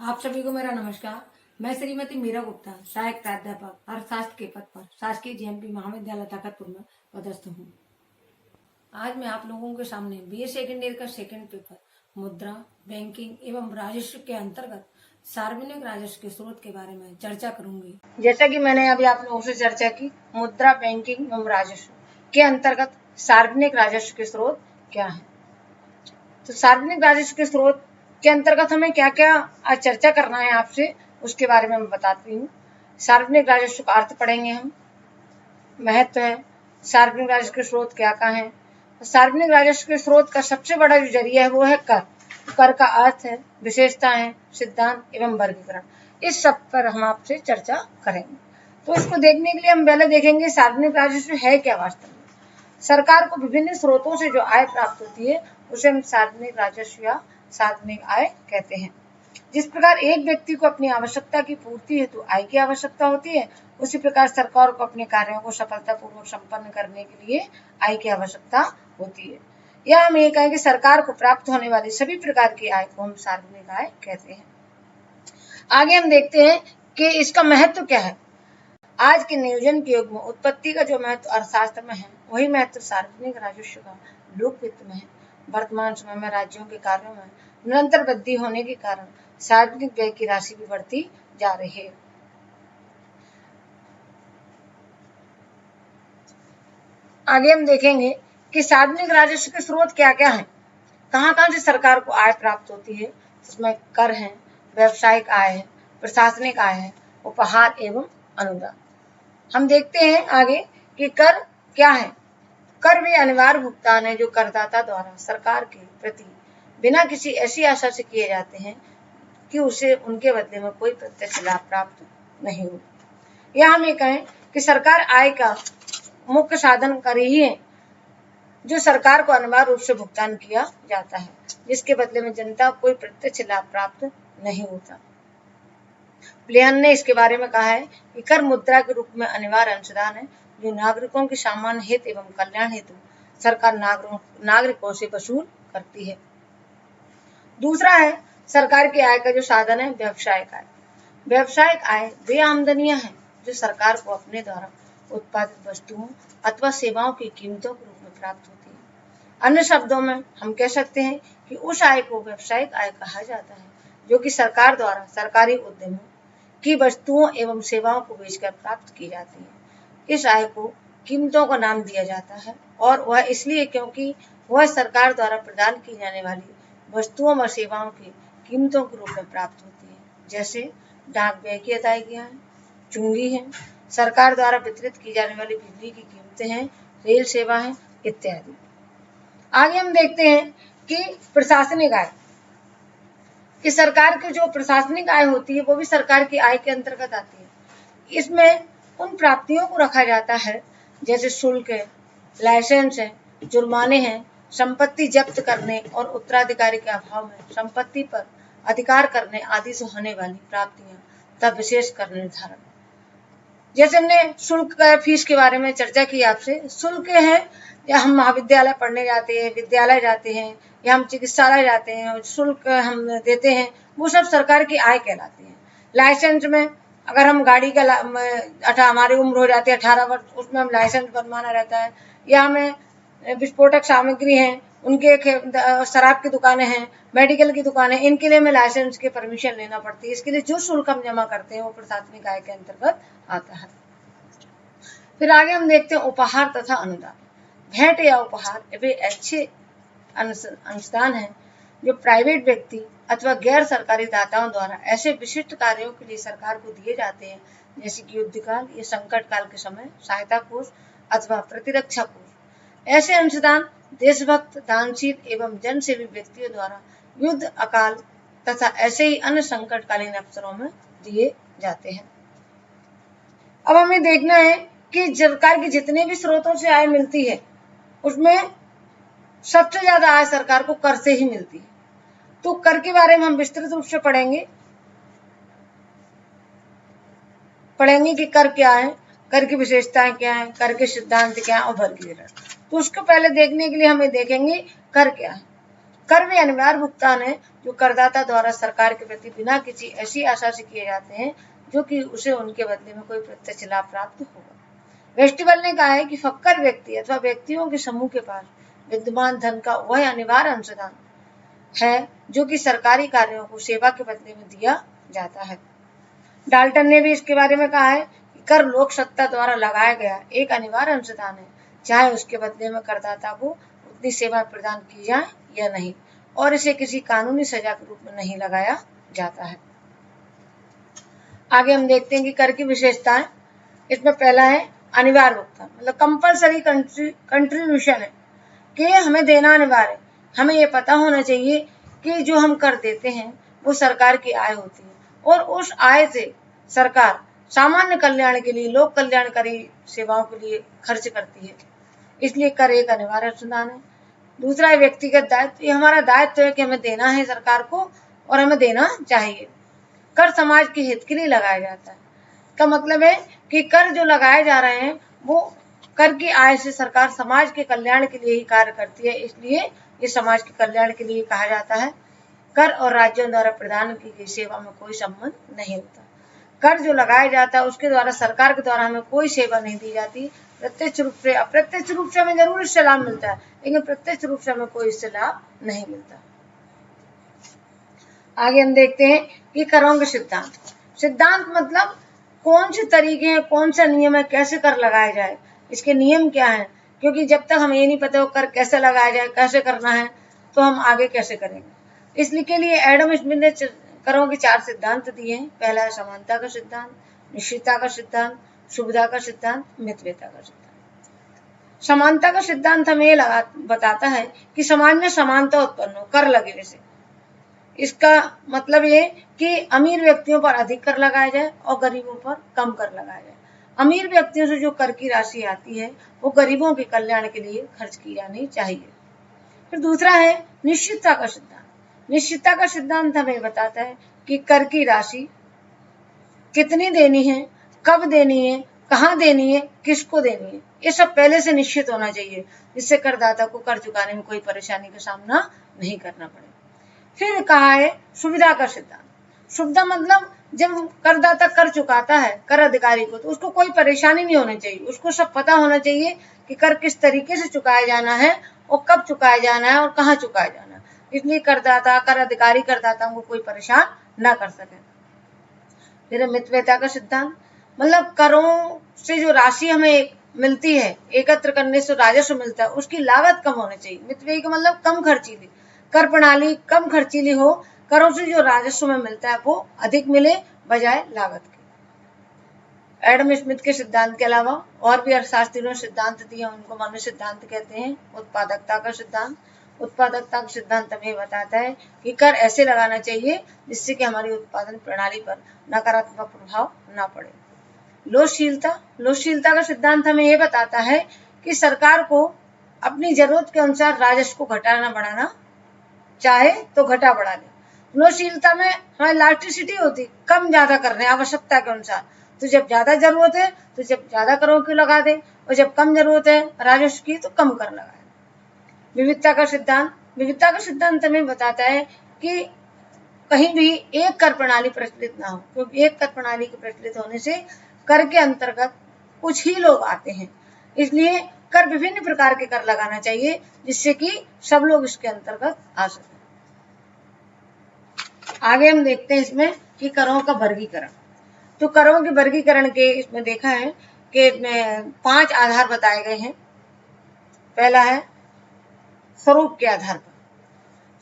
आप सभी को मेरा नमस्कार। मैं श्रीमती मीरा गुप्ता, सहायक प्राध्यापक अर्थशास्त्र के पद पर शासकीय जेएमपी महाविद्यालय तखतपुर में पदस्थ हूँ। आज मैं आप लोगों के सामने बीए सेकेंड ईयर का सेकेंड पेपर मुद्रा, बैंकिंग एवं राजस्व के अंतर्गत सार्वजनिक राजस्व के स्रोत के बारे में चर्चा करूंगी। जैसा कि मैंने अभी आप लोगों से चर्चा की, मुद्रा, बैंकिंग एवं राजस्व के अंतर्गत सार्वजनिक राजस्व के स्रोत क्या है। तो सार्वजनिक राजस्व के स्रोत के अंतर्गत हमें क्या क्या आज चर्चा करना है आपसे, उसके बारे में मैं बताती हूँ। सार्वजनिक राजस्व का अर्थ पढ़ेंगे हम, महत्व है, सार्वजनिक राजस्व के स्रोत क्या क्या है। सार्वजनिक राजस्व के स्रोत का सबसे बड़ा जो जरिया है वो है कर। कर का अर्थ है, विशेषता है, सिद्धांत एवं वर्गीकरण। इस सब पर हम आपसे चर्चा करेंगे। तो इसको देखने के लिए हम पहले देखेंगे सार्वजनिक राजस्व है क्या वास्तव में। सरकार को विभिन्न स्रोतों से जो आय प्राप्त होती है उसे हम सार्वजनिक राजस्व या सार्वजनिक आय कहते हैं। जिस प्रकार एक व्यक्ति को अपनी आवश्यकता की पूर्ति हेतु आय की आवश्यकता होती है, उसी प्रकार सरकार को अपने कार्यों को सफलतापूर्वक संपन्न करने के लिए आय की आवश्यकता होती है। या हम ये कहें कि सरकार को प्राप्त होने वाली सभी प्रकार की आय को हम सार्वजनिक आय कहते हैं। आगे हम देखते हैं कि इसका महत्व क्या है। आज के नियोजन के युग में उत्पत्ति का जो महत्व अर्थशास्त्र में है, वही महत्व सार्वजनिक राजस्व का लोक वित्त में है। वर्तमान समय में राज्यों के कार्यों में निरंतर वृद्धि होने के कारण सार्वजनिक व्यय की राशि भी बढ़ती जा रही है। आगे हम देखेंगे कि सार्वजनिक राजस्व के स्रोत क्या क्या हैं, कहाँ कहाँ से सरकार को आय प्राप्त होती है। इसमें कर है, व्यवसायिक आय है, प्रशासनिक आय है, उपहार एवं अनुदान। हम देखते हैं आगे कि कर क्या है। कर वे अनिवार्य भुगतान है जो करदाता द्वारा सरकार के प्रति बिना किसी ऐसी आशा से किए जाते हैं कि उसे उनके बदले में कोई प्रत्यक्ष लाभ प्राप्त नहीं हो। या हम ये कहें कि सरकार आय का मुख्य साधन कर ही है जो सरकार को अनिवार्य रूप से भुगतान किया जाता है, जिसके बदले में जनता को कोई प्रत्यक्ष लाभ प्राप्त नहीं होता। प्लेहन ने इसके बारे में कहा है कि कर मुद्रा के रूप में अनिवार्य अंशदान है जो नागरिकों के सामान्य हित एवं कल्याण हेतु सरकार नागरिकों से वसूल करती है। दूसरा है सरकार की आय का जो साधन है व्यावसायिक आय। व्यावसायिक आय वे आमदनियां हैं जो सरकार को अपने द्वारा उत्पादित वस्तुओं अथवा सेवाओं की कीमतों के रूप में प्राप्त होती है। अन्य शब्दों में हम कह सकते हैं कि उस आय को व्यावसायिक आय कहा जाता है जो कि सरकार द्वारा सरकारी उद्यमों की वस्तुओं एवं सेवाओं को बेचकर प्राप्त की जाती है। इस आय को कीमतों का नाम दिया जाता है और वह इसलिए क्योंकि वह सरकार द्वारा प्रदान की जाने वाली वस्तुओं व सेवाओं की कीमतों के रूप में प्राप्त होती है, जैसे डाक व्यय की अदायगियां हैं, चुंगी है, सरकार द्वारा वितरित की जाने वाली बिजली की कीमतें हैं, रेल सेवा है इत्यादि। आगे हम देखते हैं कि प्रशासनिक आय, कि सरकार की जो प्रशासनिक आय होती है वो भी सरकार की आय के अंतर्गत आती है। इसमें उन प्राप्तियों को रखा जाता है जैसे शुल्क है, लाइसेंस है, जुर्माने हैं, संपत्ति जब्त करने और उत्तराधिकारी के अभाव में संपत्ति पर अधिकार करने आदि से होने वाली प्राप्तियां तब विशेष कर निर्धारण। जैसे हमने शुल्क का फीस के बारे में चर्चा की आपसे, शुल्क है या हम महाविद्यालय पढ़ने जाते हैं, विद्यालय जाते हैं या हम चिकित्सालय जाते हैं और शुल्क हम देते हैं, वो सब सरकार की आय कहलाती है। लाइसेंस में अगर हम गाड़ी का हमारी उम्र हो जाती है 18 वर्ष, उसमें हम लाइसेंस बनवाना रहता है। या हमें विस्फोटक सामग्री है, उनके शराब की दुकानें हैं, मेडिकल की दुकानें, इनके लिए हमें लाइसेंस की परमिशन लेना पड़ती है। इसके लिए जो शुल्क हम जमा करते हैं वो प्रशासनिक आय के अंतर्गत आता है। फिर आगे हम देखते हैं उपहार तथा अनुदान। भेंट या उपहार वे अच्छे अनुदान है जो प्राइवेट व्यक्ति अथवा गैर सरकारी दाताओं द्वारा ऐसे विशिष्ट कार्यों के लिए सरकार को दिए जाते हैं, जैसे कि युद्ध काल या संकट काल के समय सहायता कोष अथवा प्रतिरक्षा कोष। ऐसे अंशदान देशभक्त, दानशील एवं जनसेवी व्यक्तियों द्वारा युद्ध, अकाल तथा ऐसे ही अन्य संकटकालीन अवसरों में दिए जाते हैं। अब हमें देखना है कि सरकार की जितने भी स्रोतों से आय मिलती है उसमें सबसे ज्यादा आय सरकार को कर से ही मिलती है। तो कर के बारे में हम विस्तृत रूप से पढ़ेंगे कि कर क्या है, कर की विशेषताएं क्या है, कर के सिद्धांत क्या है और वर्गीकरण। तो उसको पहले देखने के लिए हमें देखेंगे कर क्या है। कर वे अनिवार्य भुगतान है जो करदाता द्वारा सरकार के प्रति बिना किसी ऐसी आशा से किए जाते हैं जो कि उसे उनके बदले में कोई प्रत्यक्ष लाभ प्राप्त होगा। वेस्टिबल ने कहा है कि फक्कर व्यक्ति अथवा व्यक्तियों के समूह के पास विद्यमान धन का वह अनिवार्य अंशदान है जो कि सरकारी कार्यों को सेवा के बदले में दिया जाता है। डाल्टन ने भी इसके बारे में कहा है कि कर लोक सत्ता द्वारा लगाया गया एक अनिवार्य अंशदान है, चाहे उसके बदले में करदाता को उतनी सेवा प्रदान की जाए या नहीं, और इसे किसी कानूनी सजा के रूप में नहीं लगाया जाता है। आगे हम देखते हैं कि कर की विशेषताएं। इसमें पहला है अनिवार्य भुगतान, मतलब कंपलसरी कंट्रीब्यूशन है कि हमें देना अनिवार्य है। हमें ये पता होना चाहिए कि जो हम कर देते हैं वो सरकार की आय होती है और उस आय से सरकार सामान्य कल्याण के लिए, लोक कल्याणकारी सेवाओं के लिए खर्च करती है, इसलिए कर एक अनिवार्य अनुदान है। दूसरा है व्यक्तिगत दायित्व। ये हमारा दायित्व है कि हमें देना है सरकार को और हमें देना चाहिए। कर समाज के हित के लिए लगाया जाता है। इसका मतलब है कि कर जो लगाए जा रहे हैं वो कर की आय से सरकार समाज के कल्याण के लिए ही कार्य करती है, इसलिए ये समाज के कल्याण के लिए कहा जाता है। कर और राज्यों द्वारा प्रदान की गई सेवा में कोई संबंध नहीं होता। कर जो लगाया जाता है उसके द्वारा, सरकार के द्वारा हमें कोई सेवा नहीं दी जाती। प्रत्यक्ष रूप से, अप्रत्यक्ष रूप से हमें जरूर इससे लाभ मिलता है, लेकिन प्रत्यक्ष रूप से हमें कोई इससे लाभ नहीं मिलता। आगे हम देखते हैं कि करों के सिद्धांत। सिद्धांत मतलब कौन से तरीके हैं, कौन सा नियम है, कैसे कर लगाया जाए, इसके नियम क्या हैं, क्योंकि जब तक हमें ये नहीं पता हो कर कैसे लगाया जाए, कैसे करना है, तो हम आगे कैसे करेंगे। इसलिए के लिए एडम स्मिथ ने करों के 4 सिद्धांत दिए हैं। पहला है समानता का सिद्धांत, निश्चितता का सिद्धांत, सुविधा का सिद्धांत, मितव्ययता का सिद्धांत। समानता का सिद्धांत हमें ये बताता है कि समाज में समानता उत्पन्न हो कर लगने से। इसका मतलब ये कि अमीर व्यक्तियों पर अधिक कर लगाया जाए और गरीबों पर कम कर लगाया जाए। अमीर व्यक्तियों से जो कर की राशि आती है वो गरीबों के कल्याण के लिए खर्च की जानी चाहिए। फिर दूसरा है निश्चितता का सिद्धांत। निश्चितता का सिद्धांत हमें बताता है कि कर की राशि कितनी देनी है, कब देनी है, कहाँ देनी है, किसको देनी है, ये सब पहले से निश्चित होना चाहिए, जिससे करदाता को कर चुकाने में कोई परेशानी का सामना नहीं करना पड़े। फिर कहा है सुविधा का सिद्धांत। सुविधा मतलब जब करदाता कर चुकाता है कर अधिकारी को, तो उसको कोई परेशानी नहीं होनी चाहिए, उसको सब पता होना चाहिए कि कर किस तरीके से चुकाया जाना है और कब चुकाया जाना है और कहाँ चुकाया जाना है, इसलिए करदाता, कर अधिकारी करदाताओं को कोई परेशान न कर सके। फिर मितव्ययता का सिद्धांत, मतलब करों से जो राशि हमें मिलती है, एकत्र करने से राजस्व मिलता है, उसकी लागत कम होनी चाहिए। मितव्ययी का मतलब कम खर्चीली। कर प्रणाली कम खर्चीली हो, करों से जो राजस्व में मिलता है वो अधिक मिले बजाय लागत के। एडम स्मिथ के सिद्धांत के अलावा और भी अर्थशास्त्रियों ने सिद्धांत दिए, उनको मनु सिद्धांत कहते हैं। उत्पादकता का सिद्धांत। उत्पादकता का सिद्धांत हमें बताता है कि कर ऐसे लगाना चाहिए जिससे कि हमारी उत्पादन प्रणाली पर नकारात्मक प्रभाव न पड़े। लोचशीलता। लोचशीलता का सिद्धांत हमें यह बताता है कि सरकार को अपनी जरूरत के अनुसार राजस्व को घटाना बढ़ाना चाहे तो घटा बढ़ा ले। लोचशीलता में हमारी इलास्टिसिटी होती, कम ज्यादा करने आवश्यकता के अनुसार। तो जब ज्यादा जरूरत है तो जब ज्यादा करों की लगा दे, और जब कम जरूरत है राजस्व की तो कम कर लगाए। विविधता का सिद्धांत। विविधता का सिद्धांत हमें बताता है कि कहीं भी एक कर प्रणाली प्रचलित ना हो, क्योंकि एक कर प्रणाली के प्रचलित होने से कर के अंतर्गत कुछ ही लोग आते हैं, इसलिए कर विभिन्न प्रकार के कर लगाना चाहिए जिससे कि सब लोग इसके अंतर्गत आ सकें। आगे हम देखते हैं इसमें कि करों का वर्गीकरण। तो करों के वर्गीकरण के इसमें देखा है कि इसमें 5 आधार बताए गए हैं। पहला है स्वरूप के आधार पर।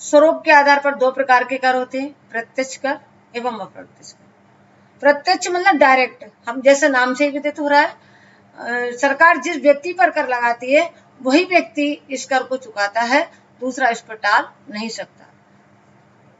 स्वरूप के आधार पर 2 प्रकार के कर होते हैं, प्रत्यक्ष कर एवं अप्रत्यक्ष कर। प्रत्यक्ष मतलब डायरेक्ट, हम जैसे नाम से ही विदित हो रहा है, सरकार जिस व्यक्ति पर कर लगाती है वही व्यक्ति इस कर को चुकाता है, दूसरा इस पर टाल नहीं सकता।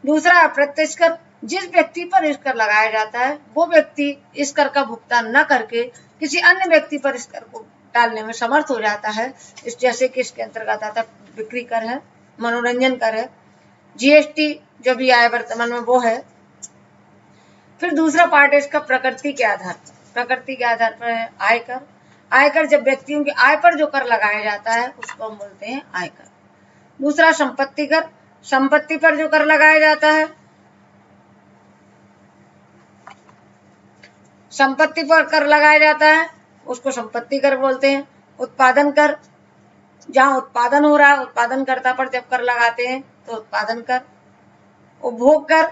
दूसरा अप्रत्यक्ष कर, जिस व्यक्ति पर इस कर लगाया जाता है वो व्यक्ति इस कर का भुगतान न करके किसी अन्य व्यक्ति पर इस कर को टालने में समर्थ हो जाता है। इस जैसे कि इसके अंतर्गत आता बिक्री कर है, मनोरंजन कर है, जीएसटी जो भी आया वर्तमान में वो है। फिर दूसरा पार्ट है इसका प्रकृति के आधार पर। प्रकृति के आधार पर है आयकर। आयकर जब व्यक्तियों की आय पर जो कर लगाया जाता है उसको हम बोलते हैं आयकर। दूसरा संपत्ति कर। संपत्ति पर जो कर लगाया जाता है, संपत्ति पर कर लगाया जाता है उसको संपत्ति कर बोलते हैं। उत्पादन कर, जहां उत्पादन हो रहा है उत्पादनकर्ता पर जब कर लगाते हैं तो उत्पादन कर। उपभोग कर,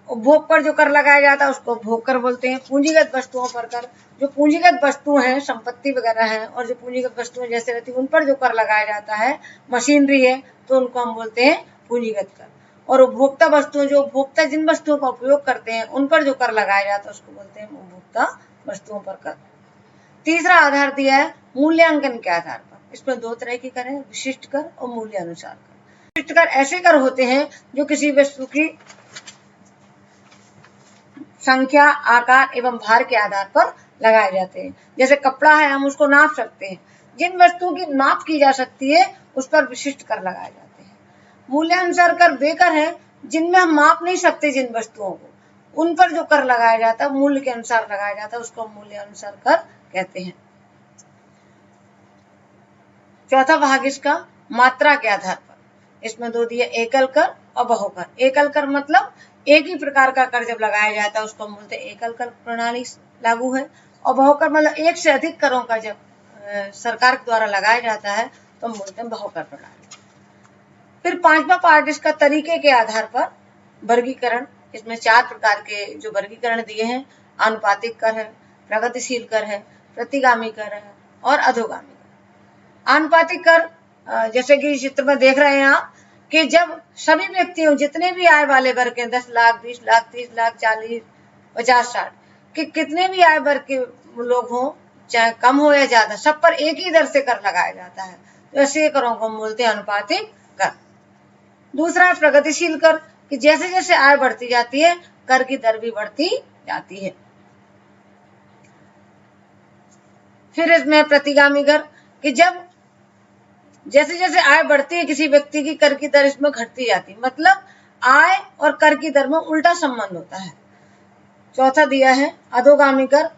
उपभोग पर जो कर लगाया जाता है उसको उपभोग कर बोलते हैं। पूंजीगत वस्तुओं पर कर, जो पूंजीगत वस्तु हैं, संपत्ति वगैरह हैं और जो पूंजीगत वस्तुएं जैसे रहती है उन पर जो कर लगाया जाता है, मशीनरी है तो उनको हम बोलते हैं पूंजीगत कर। और उपभोक्ता वस्तुएं, जो उपभोक्ता जिन वस्तुओं का उपयोग करते हैं उन पर जो कर लगाया जाता है उसको बोलते हैं उपभोक्ता वस्तुओं पर कर। तीसरा आधार दिया है मूल्यांकन के आधार पर। इसमें दो तरह के कर है, विशिष्ट कर और मूल्य अनुसार कर। विशिष्ट कर ऐसे कर होते हैं जो किसी वस्तु की संख्या, आकार एवं भार के आधार पर लगाए जाते हैं। जैसे कपड़ा है, हम उसको नाप सकते हैं। जिन वस्तुओं की नाप की जा सकती है उस पर विशिष्ट कर लगाए जाते हैं। मूल्यानुसार कर वे कर है जिनमें हम माप नहीं सकते जिन वस्तुओं को, उन पर जो कर लगाया जाता है, मूल्य के अनुसार लगाया जाता है, उसको मूल्यानुसार कर कहते हैं। चौथा भाग इसका मात्रा के आधार पर। इसमें दो दिए, एकल कर और बहुकर। एकल कर मतलब एक ही प्रकार का कर जब लगाया जाता है उसको हम बोलते हैं एकल कर प्रणाली लागू है। और बहुकर मतलब एक से अधिक करों का जब सरकार द्वारा लगाया जाता है तो हम बोलते हैं बहुकर प्रणाली। फिर पांचवा पार्ट इसका तरीके के आधार पर वर्गीकरण। इसमें चार प्रकार के जो वर्गीकरण दिए हैं, आनुपातिक कर है, प्रगतिशील कर है, प्रतिगामी कर है और अधोगामी कर। आनुपातिक कर जैसे कि चित्र में देख रहे हैं आप कि जब सभी व्यक्तियों, जितने भी आय वाले वर्ग हैं, 10 लाख, 20 लाख, 30 लाख, 40, 50, 60 कि कितने भी आय वर्ग के लोग हों, चाहे कम हो या ज्यादा, सब पर एक ही दर से कर लगाया जाता है। तो ऐसे करों को हम बोलते हैं अनुपातिक कर। दूसरा है प्रगतिशील कर कि जैसे जैसे आय बढ़ती जाती है कर की दर भी बढ़ती जाती है। फिर इसमें प्रतिगामी कर कि जब जैसे जैसे आय बढ़ती है किसी व्यक्ति की, कर की दर इसमें घटती जाती है, मतलब आय और कर की दर में उल्टा संबंध होता है। चौथा दिया है अधोगामी कर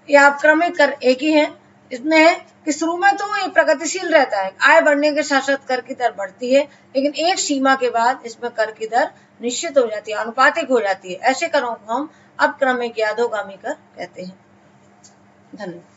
या क्रमिक कर, एक ही है। इसमें है कि शुरू में तो ये प्रगतिशील रहता है, आय बढ़ने के साथ साथ कर की दर बढ़ती है, लेकिन एक सीमा के बाद इसमें कर की दर निश्चित हो जाती है, अनुपातिक हो जाती है। ऐसे करों को हम अपक्रमिक या अधोगामी कर कहते हैं। धन्यवाद।